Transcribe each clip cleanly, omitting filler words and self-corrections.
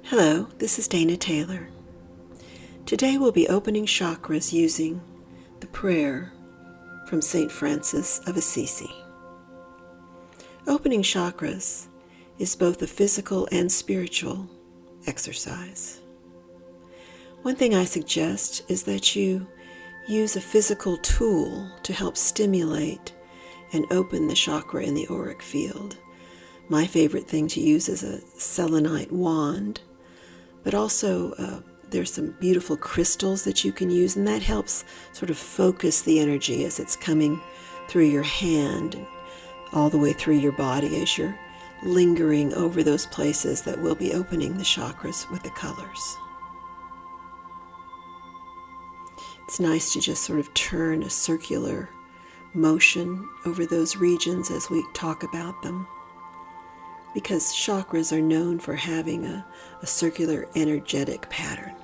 Hello, this is Dana Taylor. Today we'll be opening chakras using the prayer from St. Francis of Assisi. Opening chakras is both a physical and spiritual exercise. One thing I suggest is that you use a physical tool to help stimulate and open the chakra in the auric field. My favorite thing to use is a selenite wand, but also there's some beautiful crystals that you can use, and that helps sort of focus the energy as it's coming through your hand and all the way through your body as you're lingering over those places that will be opening the chakras with the colors. It's nice to just sort of turn a circular motion over those regions as we talk about them, because chakras are known for having a circular energetic pattern.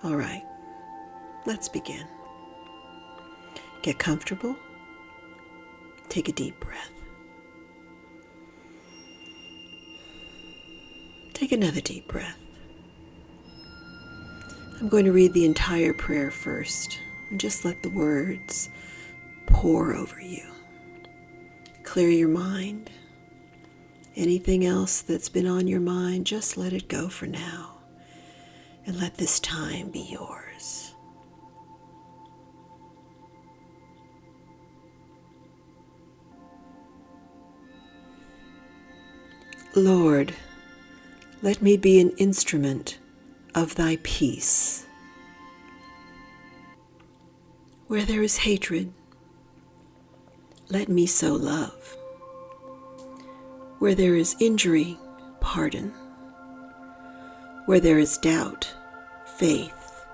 All right, let's begin. Get comfortable. Take a deep breath. Take another deep breath. I'm going to read the entire prayer first, and just let the words pour over you. Clear your mind. Anything else that's been on your mind, just let it go for now, and let this time be yours. Lord, let me be an instrument of thy peace. Where there is hatred, let me sow love. Where there is injury, pardon. Where there is doubt, faith.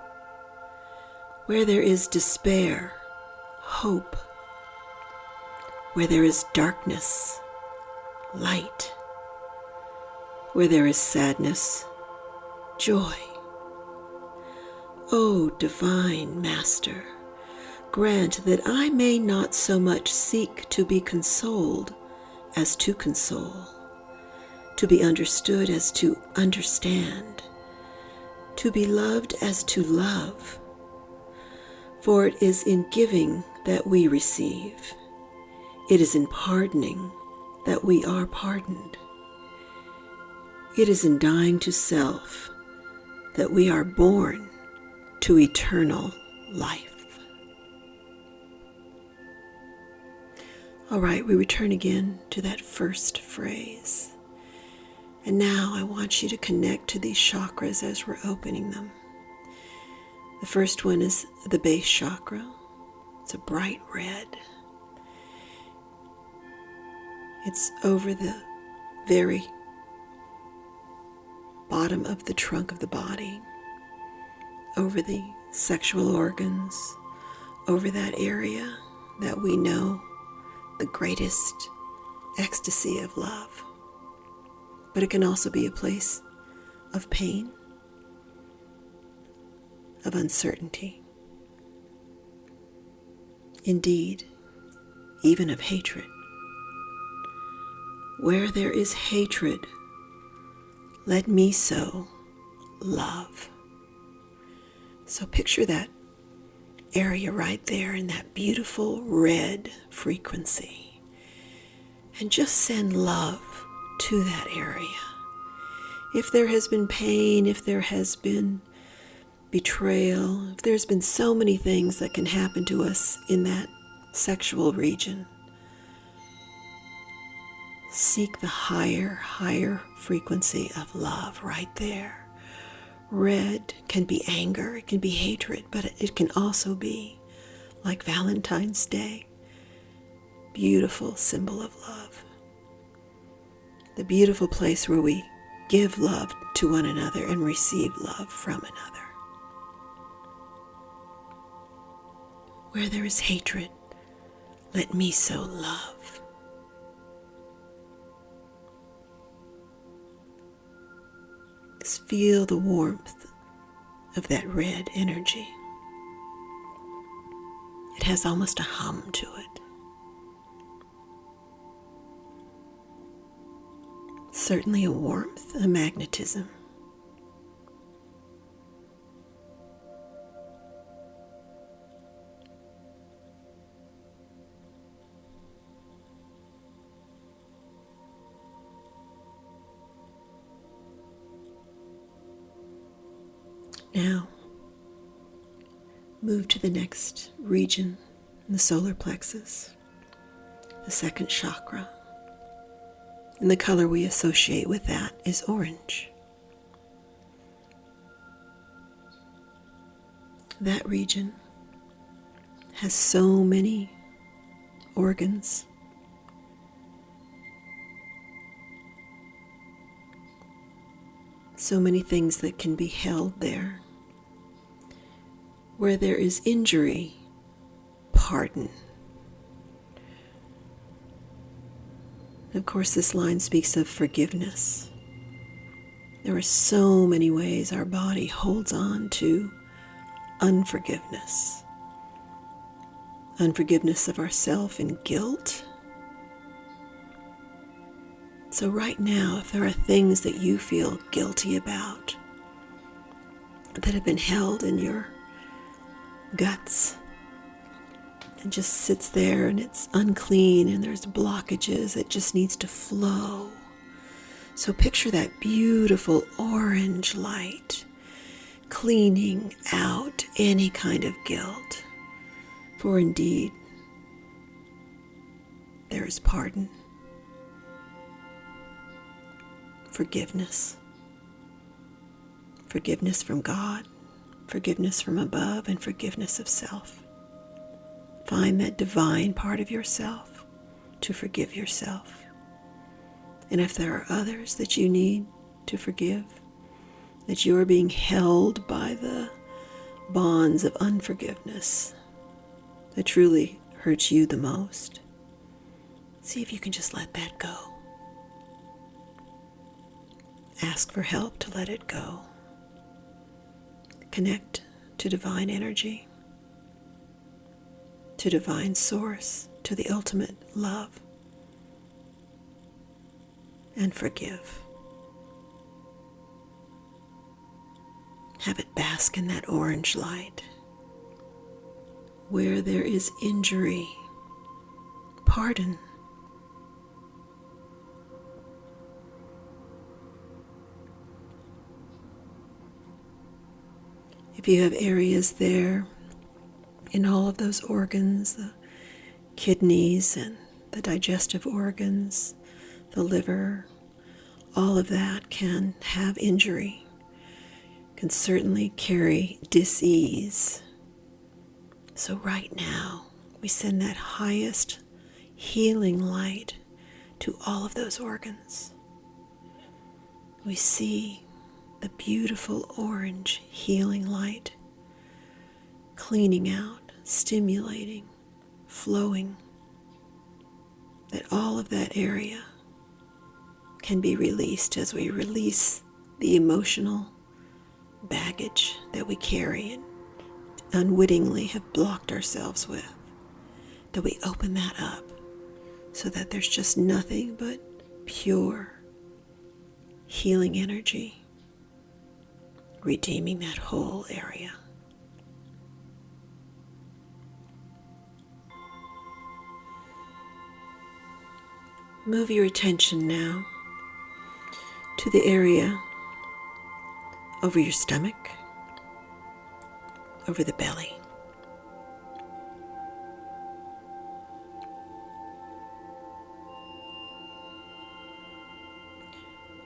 Where there is despair, hope. Where there is darkness, light. Where there is sadness, joy. O Divine Master, grant that I may not so much seek to be consoled as to console, to be understood as to understand, to be loved as to love. For it is in giving that we receive. It is in pardoning that we are pardoned. It is in dying to self that we are born to eternal life. All right, we return again to that first phrase. And now I want you to connect to these chakras as we're opening them. The first one is the base chakra. It's a bright red. It's over the very bottom of the trunk of the body, over the sexual organs, over that area that we know the greatest ecstasy of love. But it can also be a place of pain, of uncertainty, indeed, even of hatred. Where there is hatred, let me sow love. So picture that area right there in that beautiful red frequency, and just send love to that area. If there has been pain, if there has been betrayal, if there's been so many things that can happen to us in that sexual region, seek the higher frequency of love right there. Red can be anger, it can be hatred, but it can also be, like Valentine's Day, beautiful symbol of love. The beautiful place where we give love to one another and receive love from another. Where there is hatred, let me sow love. Just feel the warmth of that red energy. It has almost a hum to it. certainly a warmth, a magnetism. Now, move to the next region in the solar plexus, the second chakra. And the color we associate with that is orange. That region has so many organs. So many things that can be held there. Where there is injury, pardon. Of course, this line speaks of forgiveness. There are so many ways our body holds on to unforgiveness. Unforgiveness of ourselves and guilt. So right now, if there are things that you feel guilty about that have been held in your guts and just sits there and it's unclean and there's blockages, it just needs to flow. So picture that beautiful orange light cleaning out any kind of guilt. For indeed, there is pardon, forgiveness. Forgiveness from God, forgiveness from above, and forgiveness of self. Find that divine part of yourself to forgive yourself. And if there are others that you need to forgive, that you are being held by the bonds of unforgiveness that truly hurts you the most, see if you can just let that go. Ask for help to let it go. Connect to divine energy, to divine source, to the ultimate love, and forgive. Have it bask in that orange light. Where there is injury, pardon. If you have areas there in all of those organs, the kidneys and the digestive organs, the liver, all of that can have injury, can certainly carry dis-ease. So right now, we send that highest healing light to all of those organs. We see the beautiful orange healing light cleaning out, stimulating, flowing, that all of that area can be released as we release the emotional baggage that we carry and unwittingly have blocked ourselves with, that we open that up so that there's just nothing but pure healing energy redeeming that whole area. Move your attention now to the area over your stomach, over the belly.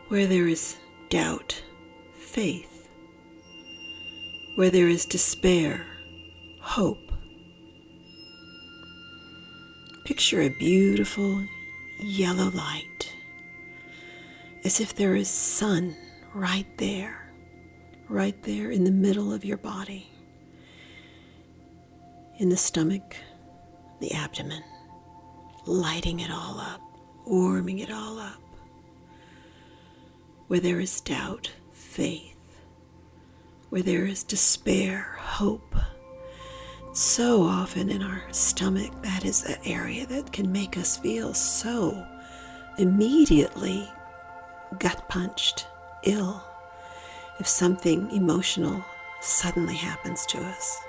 Where there is doubt, faith. Where there is despair, hope. Picture a beautiful yellow light, as if there is sun right there in the middle of your body, in the stomach, the abdomen, lighting it all up, warming it all up. Where there is doubt, faith. Where there is despair, hope. So often in our stomach, that is the area that can make us feel so immediately gut-punched, ill, if something emotional suddenly happens to us.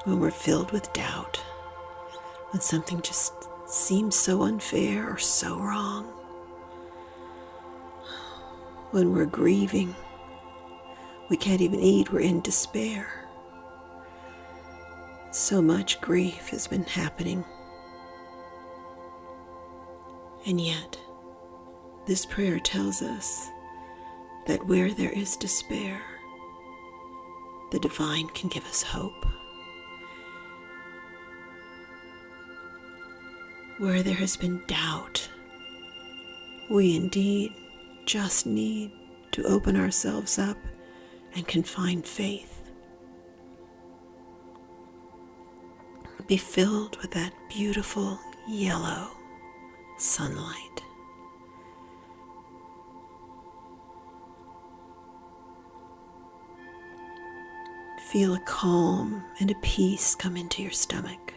When we're filled with doubt, when something just seems so unfair or so wrong, when we're grieving, we can't even eat, we're in despair. So much grief has been happening. And yet, this prayer tells us that where there is despair, the divine can give us hope. Where there has been doubt, we indeed just need to open ourselves up and can find faith. Be filled with that beautiful yellow sunlight. Feel a calm and a peace come into your stomach.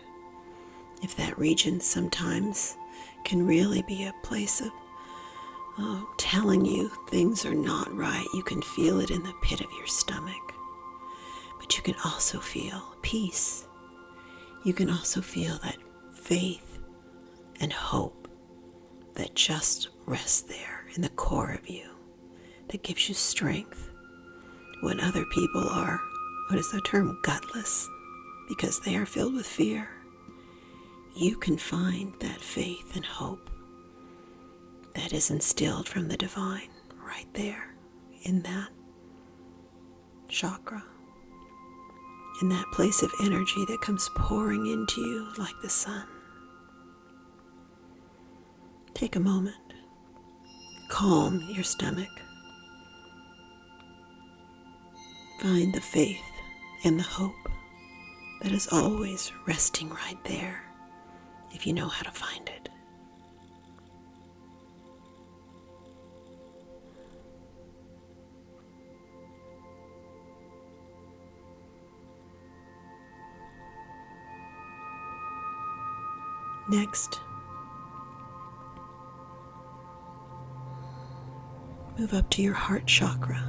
If that region sometimes can really be a place of telling you things are not right, you can feel it in the pit of your stomach. But you can also feel peace. You can also feel that faith and hope that just rests there in the core of you, that gives you strength when other people are, what is the term, gutless, because they are filled with fear. You can find that faith and hope that is instilled from the divine right there in that chakra, in that place of energy that comes pouring into you like the sun. Take a moment, calm your stomach, find the faith and the hope that is always resting right there if you know how to find it. Next, move up to your heart chakra,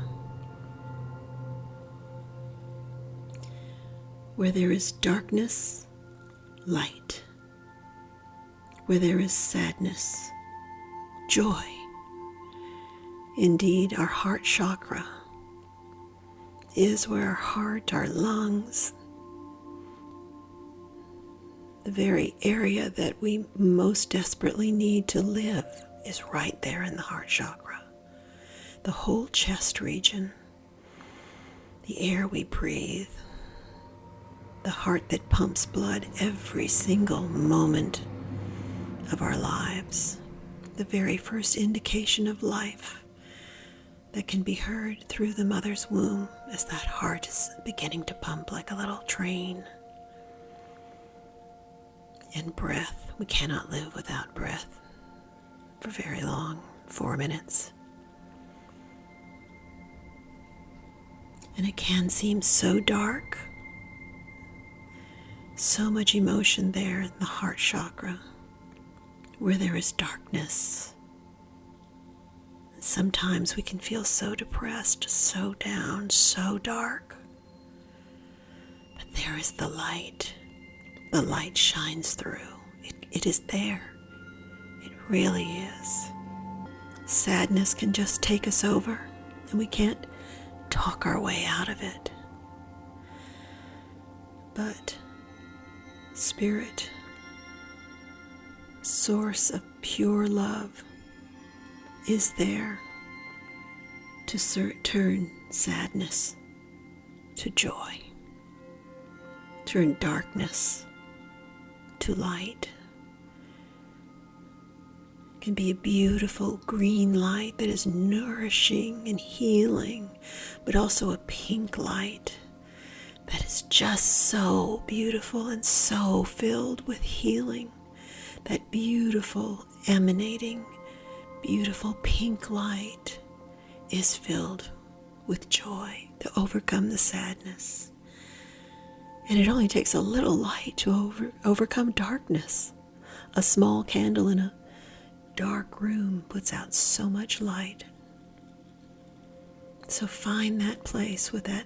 where there is darkness, light, where there is sadness, joy. Indeed, our heart chakra is where our heart, our lungs, the very area that we most desperately need to live is right there in the heart chakra. The whole chest region, the air we breathe, the heart that pumps blood every single moment of our lives, the very first indication of life that can be heard through the mother's womb as that heart is beginning to pump like a little train. And breath, we cannot live without breath for very long, 4 minutes. And it can seem so dark, so much emotion there in the heart chakra, where there is darkness. Sometimes we can feel so depressed, so down, so dark. But there is the light. The light shines through. It is there. It really is. Sadness can just take us over, and we can't talk our way out of it. But Spirit, source of pure love, is there to turn sadness to joy, turn darkness to light. It can be a beautiful green light that is nourishing and healing, but also a pink light that is just so beautiful and so filled with healing. That beautiful, emanating, beautiful pink light is filled with joy to overcome the sadness. And it only takes a little light to overcome darkness. A small candle in dark room puts out so much light. So find that place with that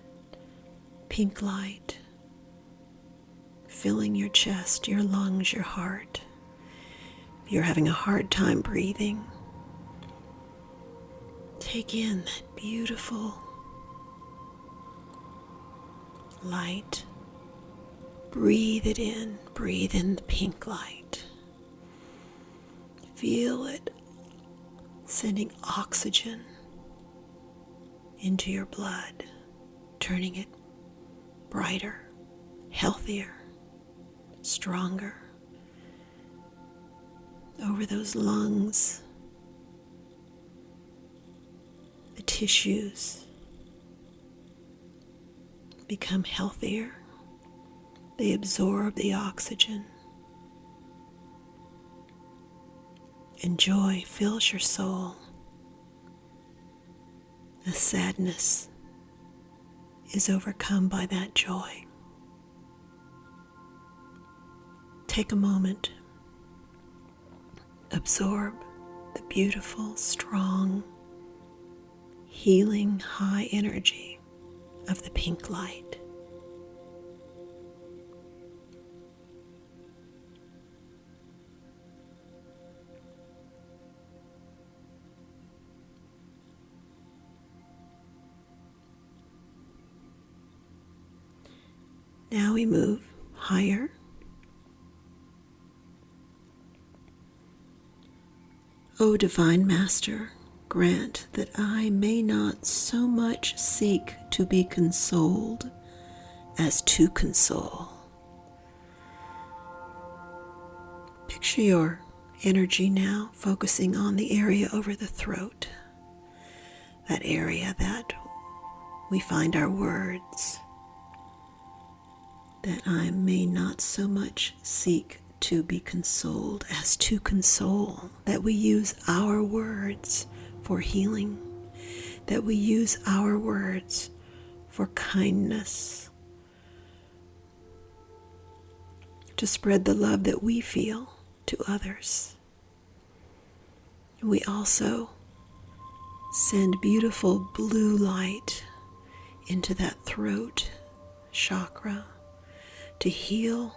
pink light filling your chest, your lungs, your heart. If you're having a hard time breathing, take in that beautiful light. Breathe it in. Breathe in the pink light. Feel it sending oxygen into your blood, turning it brighter, healthier, stronger over those lungs, the tissues become healthier. They absorb the oxygen, and joy fills your soul. The sadness is overcome by that joy. Take a moment. Absorb the beautiful, strong, healing, high energy of the pink light. Now we move higher. O Divine Master, grant that I may not so much seek to be consoled as to console. Picture your energy now focusing on the area over the throat, that area that we find our words. That I may not so much seek to be consoled as to console, that we use our words for healing, that we use our words for kindness, to spread the love that we feel to others. We also send beautiful blue light into that throat chakra to heal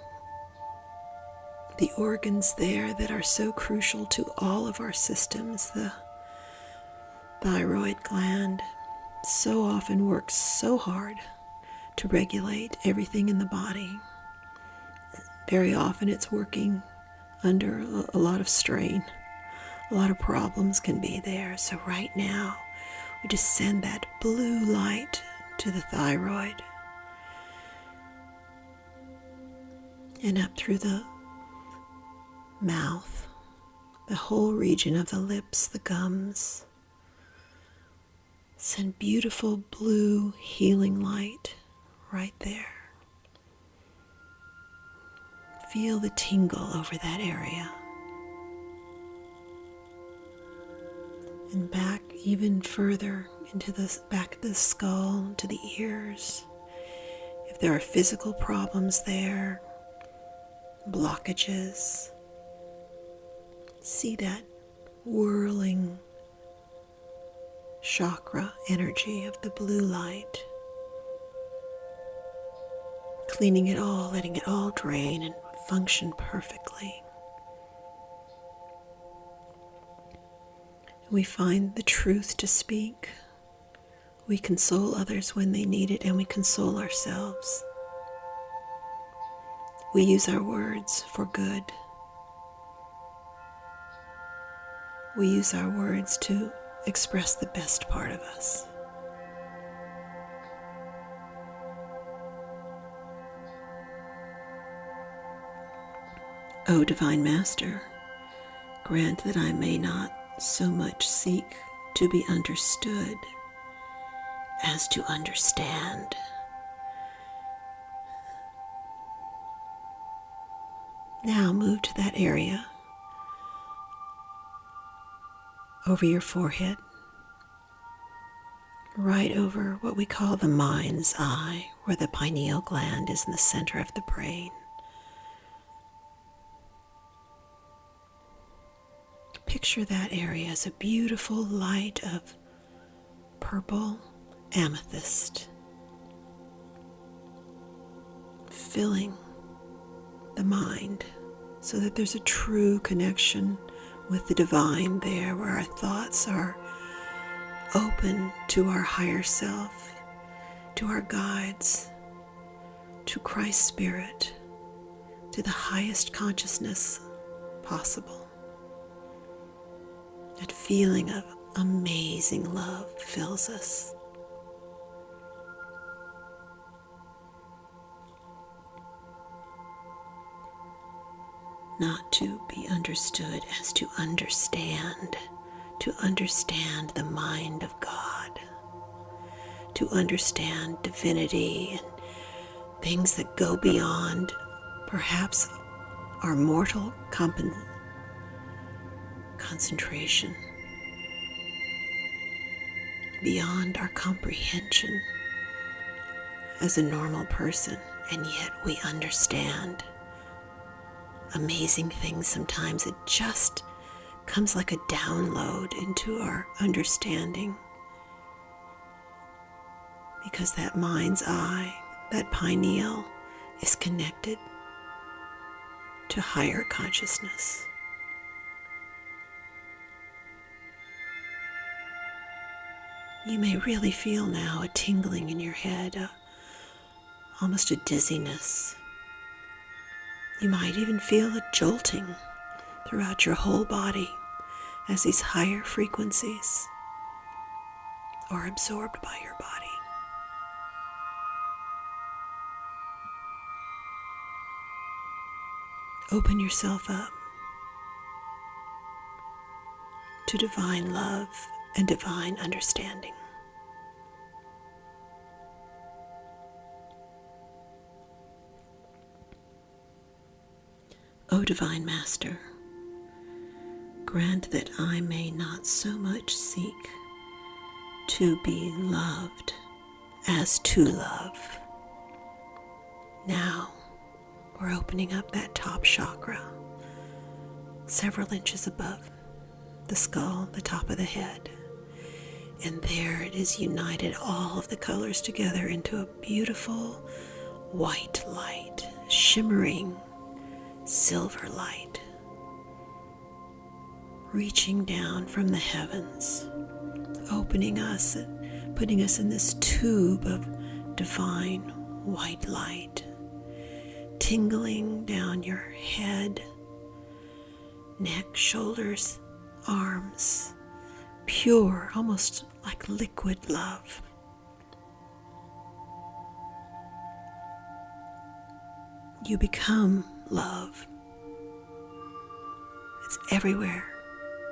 the organs there that are so crucial to all of our systems. The thyroid gland so often works so hard to regulate everything in the body. Very often it's working under a lot of strain. A lot of problems can be there. So right now, we just send that blue light to the thyroid and up through the mouth, the whole region of the lips, the gums. Send beautiful blue healing light right there. Feel the tingle over that area. And back even further into the back of the skull, to the ears. If there are physical problems there, blockages, see that whirling chakra energy of the blue light, cleaning it all, letting it all drain and function perfectly. We find the truth to speak. We console others when they need it, and we console ourselves. We use our words for good. We use our words to express the best part of us. O Divine Master, grant that I may not so much seek to be understood as to understand. Now move to that area over your forehead, right over what we call the mind's eye, where the pineal gland is in the center of the brain. picture that area as a beautiful light of purple amethyst, filling the mind so that there's a true connection with the divine there, where our thoughts are open to our higher self, to our guides, to Christ's Spirit, to the highest consciousness possible. That feeling of amazing love fills us. Not to be understood as to understand the mind of God, to understand divinity and things that go beyond perhaps our mortal concentration, beyond our comprehension as a normal person, and yet we understand amazing things. Sometimes it just comes like a download into our understanding, because that mind's eye, that pineal, is connected to higher consciousness. You may really feel now a tingling in your head, almost a dizziness. You might even feel a jolting throughout your whole body as these higher frequencies are absorbed by your body. Open yourself up to divine love and divine understanding. O Divine Master, grant that I may not so much seek to be loved as to love. Now we're opening up that top chakra, several inches above the skull, the top of the head. And there it is united, all of the colors together into a beautiful white light, shimmering silver light, reaching down from the heavens, opening us, putting us in this tube of divine white light, tingling down your head, neck, shoulders, arms, pure, almost like liquid love. You become love. It's everywhere,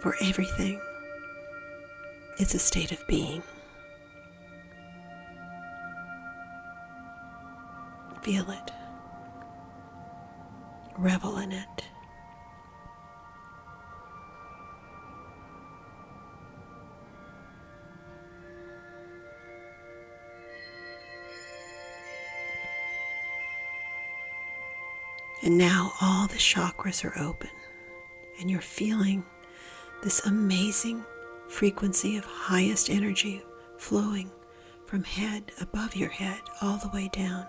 for everything. It's a state of being. Feel it. Revel in it. And now all the chakras are open, and you're feeling this amazing frequency of highest energy flowing from head, above your head, all the way down,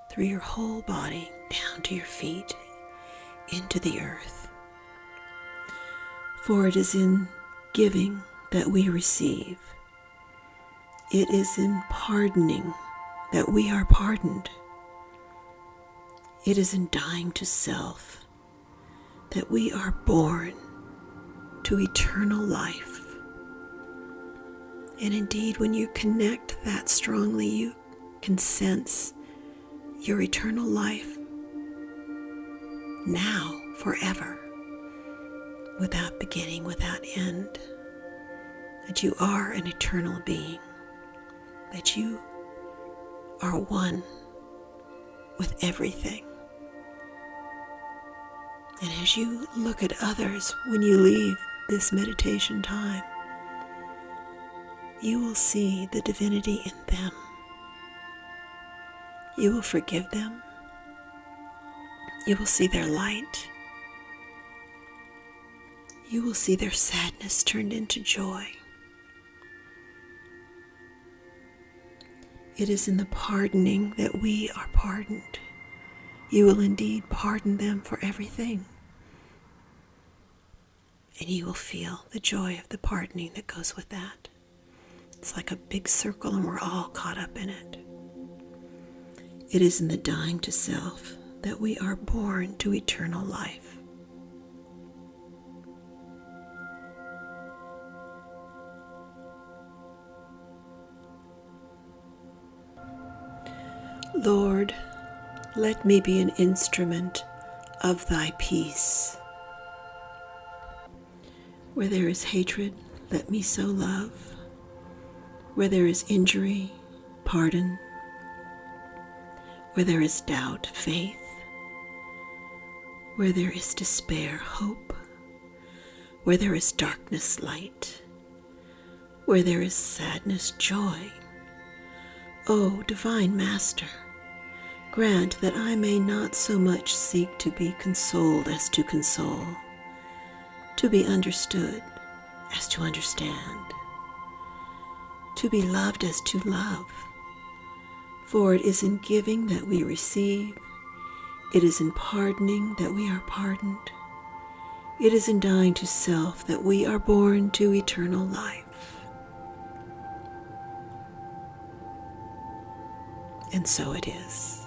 through your whole body, down to your feet, into the earth. For it is in giving that we receive. It is in pardoning that we are pardoned. It is in dying to self that we are born to eternal life. And indeed, when you connect that strongly, you can sense your eternal life now, forever, without beginning, without end. That you are an eternal being, that you are one with everything. And as you look at others when you leave this meditation time, you will see the divinity in them. You will forgive them. You will see their light. you will see their sadness turned into joy. It is in the pardoning that we are pardoned. You will indeed pardon them for everything. And you will feel the joy of the pardoning that goes with that. It's like a big circle and we're all caught up in it. It is in the dying to self that we are born to eternal life. Lord, let me be an instrument of thy peace. Where there is hatred, let me sow love. Where there is injury, pardon. Where there is doubt, faith. Where there is despair, hope. Where there is darkness, light. Where there is sadness, joy. O Divine Master, grant that I may not so much seek to be consoled as to console, to be understood as to understand, to be loved as to love. For it is in giving that we receive, it is in pardoning that we are pardoned, it is in dying to self that we are born to eternal life. And so it is.